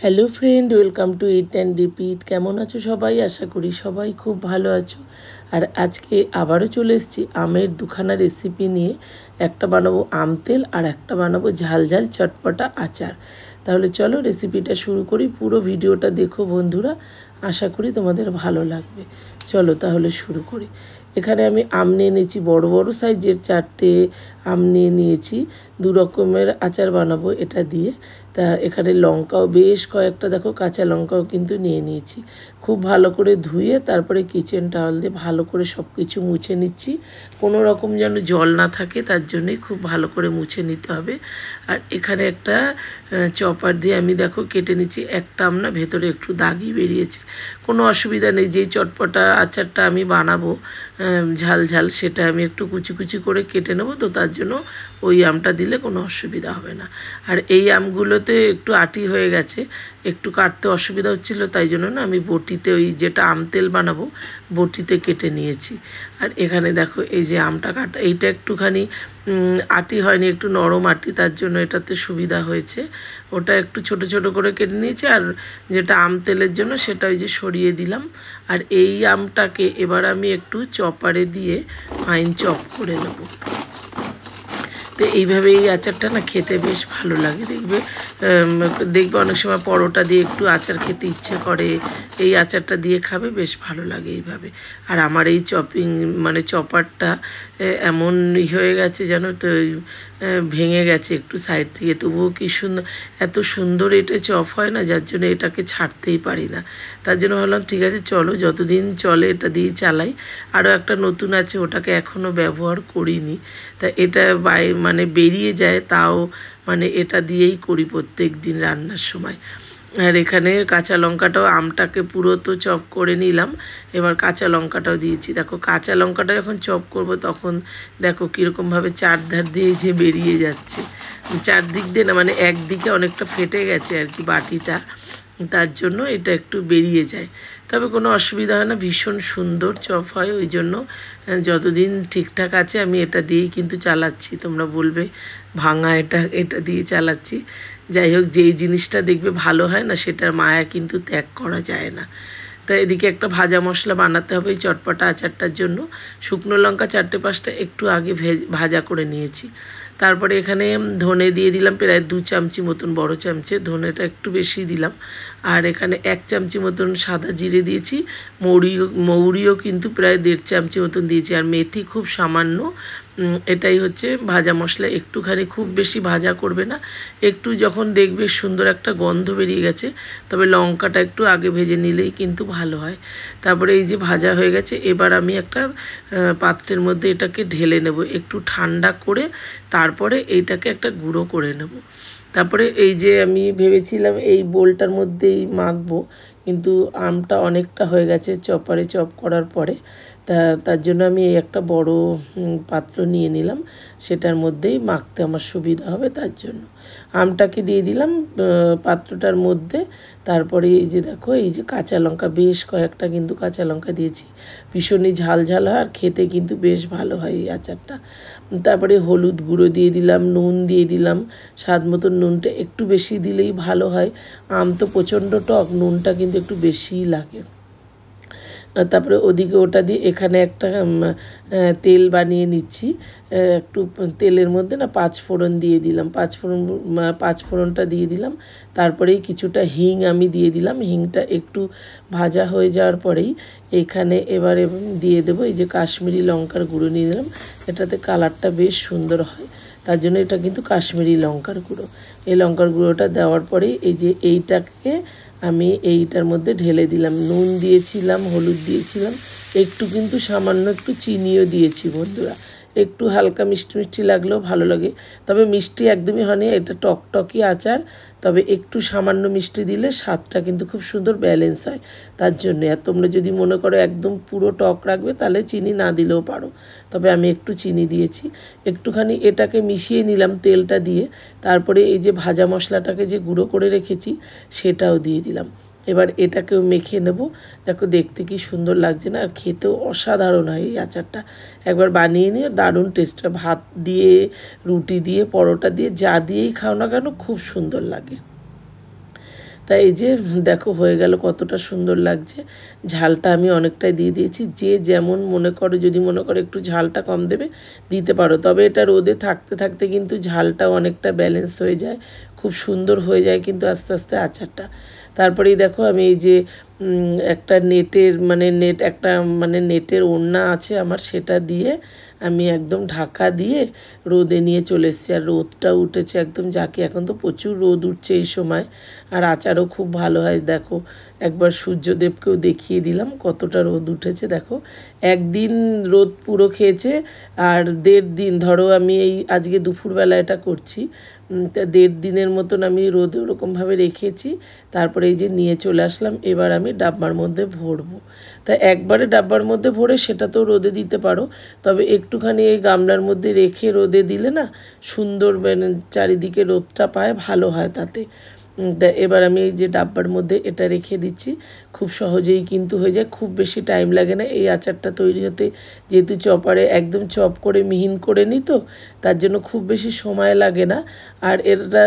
Hello friend, welcome to it and repeat. কেমন আছো সবাই? আশা করি সবাই খুব ভালো আছো। আর আজকে আবারও চলে এসেছি আমের দুখানা রেসিপি নিয়ে। একটা বানাবো আম তেল আর একটা বানাবো ঝাল ঝাল চটপটা আচার। তাহলে চলো রেসিপিটা শুরু করি। পুরো ভিডিওটা দেখো বন্ধুরা, আশা করি তোমাদের ভালো লাগবে। চলো তাহলে শুরু করি। এখানে আমি আম নিয়ে নিয়েছি, বড় বড় সাইজের 4টে আম নিয়ে নিয়েছি। 2 রকমের আচার বানাবো এটা দিয়ে। তা এখানে লঙ্কাও বেশ কয়েকটা, দেখো কাঁচা লঙ্কাও কিন্তু নিয়ে নিয়েছি। খুব ভালো করে ধুয়ে তারপরে কিচেন টাওয়াল দিয়ে ভালো করে সব কিছু মুছে নিচ্ছি। কোনো রকম যেন জল না থাকে, তার জন্যই খুব ভালো করে মুছে নিতে হবে। আর এখানে একটা চপার দিয়ে আমি দেখো কেটে নিচ্ছি। একটা আম না ভেতরে একটু দাগি বেরিয়েছে, কোনো অসুবিধা নেই। যেই চটপটা আচারটা আমি বানাবো ঝাল ঝাল, সেটা আমি একটু কুচি কুচি করে কেটে নেবো, তো তার জন্য ওই আমটা দিলে কোনো অসুবিধা হবে না। আর এই আমগুলোতে একটু আটি হয়ে গেছে, একটু কাটতে অসুবিধা হচ্ছিলো, তাই জন্য না আমি বটিতে, ওই যেটা আম তেল বানাবো বটিতে কেটে নিয়েছি। আর এখানে দেখো এই যে আমটা কাটা, এইটা একটুখানি আটি হয়নি, একটু নরম আটি, তার জন্য এটাতে সুবিধা হয়েছে। ওটা একটু ছোট ছোট করে কেটে নিয়েছি। আর যেটা আম তেলের জন্য সেটা ওই যে সরিয়ে দিলাম। আর এই আমটাকে এবার আমি একটু চপারে দিয়ে ফাইন চপ করে নেবো। তো এইভাবে এই আচারটা না খেতে বেশ ভালো লাগে। দেখবে অনেক সময় পরোটা দিয়ে একটু আচার খেতে ইচ্ছে করে, এই আচারটা দিয়ে খাবে, বেশ ভালো লাগে এইভাবে। আর আমার এই চপারটা এমন হয়ে গেছে যেন, তো ভেঙে গেছে একটু সাইড থেকে, তবুও কি সুন্দর, এত সুন্দর এটা চপ হয় না, যার জন্য এটাকে ছাড়তেই পারি না। তার জন্য ভাবলাম ঠিক আছে চলো, যতদিন চলে এটা দিয়ে চালাই। আরও একটা নতুন আছে, ওটাকে এখনও ব্যবহার করিনি। তা এটা বেরিয়ে যায়, তাও এটা দিয়েই করি প্রত্যেক দিন রান্নার সময়। আর এখানে কাঁচা লঙ্কাটাও, আমটাকে পুরো তো চপ করে নিলাম, এবার কাঁচা লঙ্কাটাও দিয়েছি। দেখো কাঁচা লঙ্কাটা যখন চপ করব তখন দেখো কীরকমভাবে চারধার দিয়ে যে বেরিয়ে যাচ্ছে, চারদিক দিয়ে না, একদিকে অনেকটা ফেটে গেছে আর কি বাটিটা, তার জন্য এটা একটু বেরিয়ে যায়। তবে কোনো অসুবিধা হয় না, ভীষণ সুন্দর চপ হয়। ওই জন্য যতদিন ঠিকঠাক আছে আমি এটা দিয়েই কিন্তু চালাচ্ছি। তোমরা বলবে ভাঙা, এটা দিয়ে চালাচ্ছি। যাই হোক, যেই জিনিসটা দেখবে ভালো হয় না, সেটার মায়া কিন্তু ত্যাগ করা যায় না। তা এদিকে একটা ভাজা মশলা বানাতে হবে এই চটপটা আচারটার জন্য। শুকনো লঙ্কা 4-5টা একটু আগে ভাজা করে নিয়েছি। তারপরে এখানে ধনে দিয়ে দিলাম প্রায় 2 চামচি মতন, বড় চামচে ধনেটা একটু বেশি দিলাম। আর এখানে 1 চামচি মতন সাদা জিরে দিয়েছি। মৌরিও কিন্তু প্রায় 1.5 চামচি মতন দিয়েছি। আর মেথি খুব সামান্য। এটাই হচ্ছে ভাজা মশলা। একটুখানি, খুব বেশি ভাজা করবে না, একটু যখন দেখবে সুন্দর একটা গন্ধ বেরিয়ে গেছে, তবে লঙ্কাটা একটু আগে ভেজে নিলেই কিন্তু ভালো হয়। তারপরে এই যে ভাজা হয়ে গেছে, এবার আমি একটা পাত্রের মধ্যে এটাকে ঢেলে নেব, একটু ঠান্ডা করে তারপরে এইটাকে একটা গুঁড়ো করে নেব। তারপরে এই যে আমি ভেবেছিলাম এই বোলটার মধ্যেই মাখবো, কিন্তু আমটা অনেকটা হয়ে গেছে চপারে চপ করার পরে। তার জন্য আমি এই একটা বড় পাত্র নিয়ে নিলাম, সেটার মধ্যেই মাখতে আমার সুবিধা হবে, তার জন্য আমটাকে দিয়ে দিলাম পাত্রটার মধ্যে। তারপরে এই যে দেখো, এই যে কাঁচা লঙ্কা, বেশ কয়েকটা কিন্তু কাঁচা লঙ্কা দিয়েছি। ভীষণই ঝাল ঝাল হয় আর খেতে কিন্তু বেশ ভালো হয় এই আচারটা। তারপরে হলুদ গুঁড়ো দিয়ে দিলাম, নুন দিয়ে দিলাম, স্বাদ মতন নুনটা একটু বেশি দিলেই ভালো হয়। আম তো প্রচণ্ড টক, নুনটা কিন্তু একটু বেশিই লাগে। তারপরে ওদিকে ওটা দিয়ে এখানে একটা তেল বানিয়ে নিচ্ছি। একটু তেলের মধ্যে না 5 ফোড়ন দিয়ে দিলাম, 5 ফোড়নটা দিয়ে দিলাম। তারপরেই কিছুটা হিং আমি দিয়ে দিলাম। হিংটা একটু ভাজা হয়ে যাওয়ার পরেই এখানে এবারে দিয়ে দেবো এই যে কাশ্মীরি লঙ্কার গুঁড়ো নিয়ে নিলাম। এটাতে কালারটা বেশ সুন্দর হয়, তার জন্য এটা কিন্তু কাশ্মীরি লঙ্কার গুঁড়ো। এই লঙ্কার গুঁড়োটা দেওয়ার পরেই এই যে এইটাকে আমি এইটার মধ্যে ঢেলে দিলাম। নুন দিয়েছিলাম, হলুদ দিয়েছিলাম, একটু কিন্তু সামান্য একটু চিনিও দিয়েছি বন্ধুরা। একটু হালকা মিষ্টি মিষ্টি লাগলেও ভালো লাগে, তবে মিষ্টি একদমই হয়নি, এটা টকটকি আচার, তবে একটু সামান্য মিষ্টি দিলে স্বাদটা কিন্তু খুব সুন্দর ব্যালেন্স হয়, তার জন্যে। আর তোমরা যদি মনে করো একদম পুরো টক রাখবে, তাহলে চিনি না দিলেও পারো, তবে আমি একটু চিনি দিয়েছি। একটুখানি এটাকে মিশিয়ে নিলাম তেলটা দিয়ে। তারপরে এই যে ভাজা মশলাটাকে যে গুঁড়ো করে রেখেছি সেটাও দিয়ে দিলাম। এবার এটাকেও মেখে নেব। দেখো দেখতে কি সুন্দর লাগছে না, আর খেতেও অসাধারণ হয় এই আচারটা। একবার বানিয়ে নিয়ে দারুণ টেস্ট, ভাত দিয়ে, রুটি দিয়ে, পরোটা দিয়ে, যা দিয়েই খাও না কেন খুব সুন্দর লাগে। তাই এই যে দেখো হয়ে গেল, কতটা সুন্দর লাগছে। ঝালটা আমি অনেকটাই দিয়ে দিয়েছি, যে যেমন মনে করো, যদি মনে করো একটু ঝালটা কম দেবে দিতে পারো, তবে এটা রোদে থাকতে থাকতে কিন্তু ঝালটাও অনেকটা ব্যালেন্স হয়ে যায়, খুব সুন্দর হয়ে যায় কিন্তু আস্তে আস্তে আচারটা। তারপরেই দেখো আমি এই যে একটা নেটের নেটের ওড়না আছে আমার, সেটা দিয়ে আমি একদম ঢাকা দিয়ে রোদে নিয়ে চলে এসেছি। আর রোদটা উঠেছে একদম, যাকে এখন তো প্রচুর রোদ উঠছে এই সময়, আর আচারও খুব ভালো হয়। দেখো একবার সূর্যদেবকেও দেখিয়ে দিলাম কতটা রোদ উঠেছে। দেখো একদিন রোদ পুরো খেয়েছে, আর 1.5 দিন, ধরো আমি এই আজকে দুপুরবেলা এটা করছি, তা 1.5 দিনের মতন আমি রোদে ওরকমভাবে রেখেছি। তারপরে এই যে নিয়ে চলে আসলাম, এবার আমি ডাব্বার মধ্যে ভরবো। তা একবারে ডাব্বার মধ্যে ভরে সেটা তো রোদে দিতে পারো, তবে একটুখানি এই গামলার মধ্যে রেখে রোদে দিলে না সুন্দর চারিদিকে রোদটা পায়, ভালো হয় তাতে। এবার আমি এই যে ডাব্বার মধ্যে এটা রেখে দিচ্ছি, খুব সহজেই কিন্তু হয়ে যায়, খুব বেশি টাইম লাগে না এই আচারটা তৈরি হতে, যেহেতু চপারে একদম চপ করে মিহিন করে নিই, তো তার জন্য খুব বেশি সময় লাগে না। আর এটা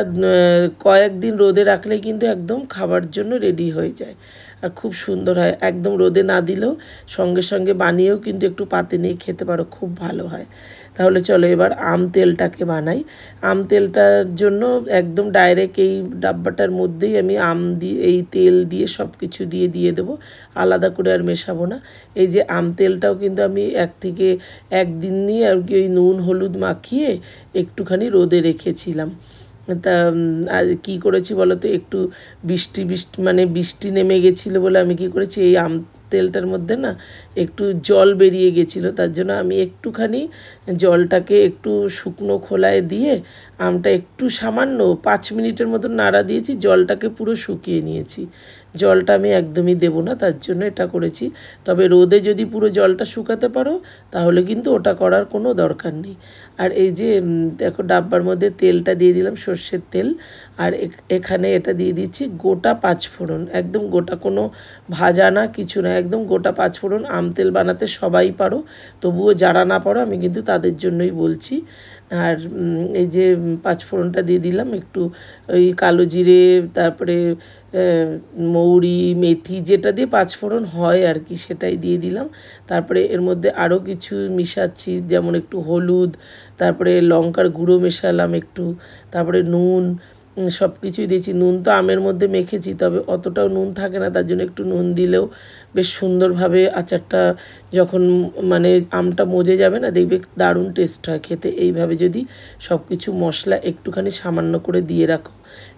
কয়েকদিন রোদে রাখলে কিন্তু একদম খাবার জন্য রেডি হয়ে যায়, আর খুব সুন্দর হয়। একদম রোদে না দিলেও সঙ্গে সঙ্গে বানিয়েও কিন্তু একটু পাতে নিয়ে খেতে পারো, খুব ভালো হয়। তাহলে চলো এবার আম তেলটাকে বানাই। আম তেলটার জন্য একদম ডাইরেক্ট এই ডাব্বাটার মধ্যেই আমি এই তেল দিয়ে সব কিছু দিয়ে দেবো, আলাদা করে আর মেশাবো না। এই যে আম তেলটাও কিন্তু আমি 1 থেকে 1 দিন নিয়ে আর কি ওই নুন হলুদ মাখিয়ে একটুখানি রোদে রেখেছিলাম। তা আর কী করেছি বলো তো, একটু বৃষ্টি নেমে গেছিলো বলে আমি কী করেছি, এই আম তেলটার মধ্যে না একটু জল বেরিয়ে গেছিলো, তার জন্য আমি একটুখানি জলটাকে একটু শুকনো খোলায় দিয়ে আমটা একটু সামান্য 5 মিনিটের মতন নাড়া দিয়েছি, জলটাকে পুরো শুকিয়ে নিয়েছি। জলটা আমি একদমই দেবো না, তার জন্য এটা করেছি। তবে রোদে যদি পুরো জলটা শুকাতে পারো তাহলে কিন্তু ওটা করার কোনো দরকার নেই। আর এই যে দেখো ডাব্বার মধ্যে তেলটা দিয়ে দিলাম, সর্ষের তেল, আর এখানে এটা দিয়ে দিচ্ছি গোটা 5 ফোড়ন, একদম গোটা, কোনো ভাজা না কিছু না, একদম গোটা 5 ফোড়ন। আম তেল বানাতে সবাই পারো, তবুও যারা না পারো আমি কিন্তু তাদের জন্যই বলছি। আর এই যে 5 ফোড়নটা দিয়ে দিলাম, একটু ওই কালো জিরে, তারপরে মৌরি, মেথি, যেটা দিয়ে 5 ফোড়ন হয় আর কি, সেটাই দিয়ে দিলাম। তারপরে এর মধ্যে আরও কিছু মিশাচ্ছি, যেমন একটু হলুদ, তারপরে লঙ্কার গুঁড়ো মেশালাম একটু, তারপরে নুন, সব কিছুই দিয়েছি। নুন তো আমের মধ্যে মেখেছি, তবে অতটাও নুন থাকে না, তার জন্য একটু নুন দিলেও বেশ সুন্দরভাবে আচারটা যখন আমটা মজে যাবে না, দেখবে দারুণ টেস্ট হয় খেতে। এইভাবে যদি সব কিছু মশলা একটুখানি সামান্য করে দিয়ে রাখো।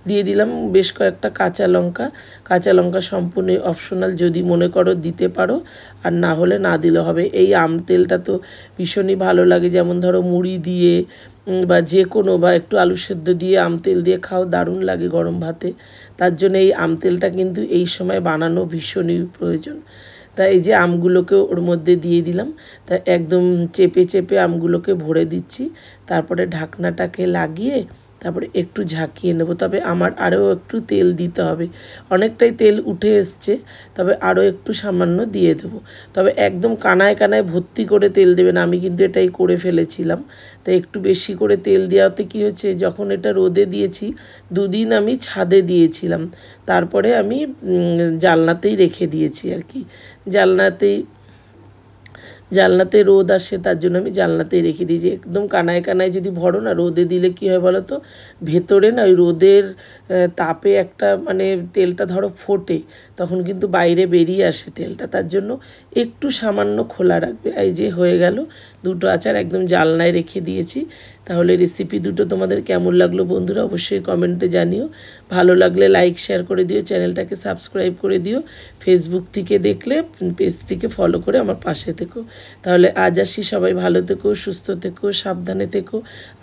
দিয়ে দিলাম বেশ কয়েকটা কাঁচা লঙ্কা সম্পূর্ণ অপশনাল, যদি মনে করো দিতে পারো, আর না হলে না দিলে হবে। এই আম তেলটা তো ভীষণই ভালো লাগে, যেমন ধরো মুড়ি দিয়ে বা যে কোনো, বা একটু আলু সেদ্ধ দিয়ে আম তেল দিয়ে খাও, দারুণ লাগে গরম ভাতে। তার জন্য এই আম তেলটা কিন্তু এই সময় বানানো ভীষণই প্রয়োজন। তা এই যে আমগুলোকে ওর মধ্যে দিয়ে দিলাম, তা একদম চেপে চেপে আমগুলোকে ভরে দিচ্ছি। তারপরে ঢাকনাটাকে লাগিয়ে তারপরে একটু ঝাঁকিয়ে নেব। তবে আমার আরও একটু তেল দিতে হবে, অনেকটাই তেল উঠে এসছে, তবে আরও একটু সামান্য দিয়ে দেবো। তবে একদম কানায় কানায় ভর্তি করে তেল দেবে না, আমি কিন্তু এটাই করে ফেলেছিলাম। তাই একটু বেশি করে তেল দেওয়াতে কী হচ্ছে, যখন এটা রোদে দিয়েছি 2 দিন আমি ছাদে দিয়েছিলাম, তারপরে আমি জানলাতেই রেখে দিয়েছি আর কি, জানলাতে রোদ আসে, তার জন্য আমি জানলাতেই রেখে দিয়েছি। একদম কানায় কানায় যদি ভরো না, রোদে দিলে কী হয় বলো তো, ভেতরে না ওই রোদের তাপে একটা তেলটা ধরো ফোটে, তখন কিন্তু বাইরে বেরিয়ে আসে তেলটা, তার জন্য একটু সামান্য খোলা রাখবে। এই যে হয়ে গেল 2টো আচার, একদম জানলায় রেখে দিয়েছি। তাহলে রেসিপি দুটো তোমাদের কেমন লাগলো বন্ধুরা অবশ্যই কমেন্টে জানিও। ভালো লাগলে লাইক শেয়ার করে দিও, চ্যানেলটাকে সাবস্ক্রাইব করে দিও। ফেসবুক থেকে দেখলে পেজটিকে ফলো করে আমার পাশে থেকো। তাহলে আজ আসি, সবাই ভালো থেকো, সুস্থ থেকো, সাবধানে থেকো।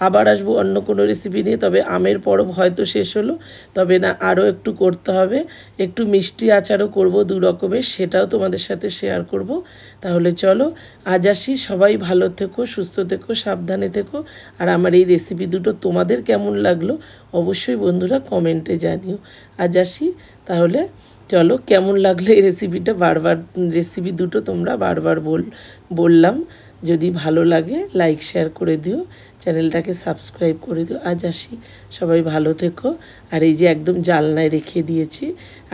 আবার আসবো অন্য কোনো রেসিপি নিয়ে। তবে আমের পরব হয়তো শেষ হলো, তবে না আরও একটু করতে হবে, একটু মিষ্টি আচারও করব 2 রকমের, সেটাও তোমাদের সাথে শেয়ার করব। তাহলে চলো আজ আসি, সবাই ভালো থেকো, সুস্থ থেকো, সাবধানে থেকো। আর আমার এই রেসিপি দুটো তোমাদের কেমন লাগলো অবশ্যই বন্ধুরা কমেন্টে জানিও। আজ আসি তাহলে, চলো কেমন লাগলো এই রেসিপি দুটো তোমরা বারবার বললাম যদি ভালো লাগে লাইক শেয়ার করে দিও, চ্যানেলটাকে সাবস্ক্রাইব করে দিও। আজ আসি, সবাই ভালো থেকো। আর এই যে একদম জানলায় রেখে দিয়েছি,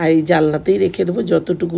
আর এই জানলাতেই রেখে দেবো যতটুকু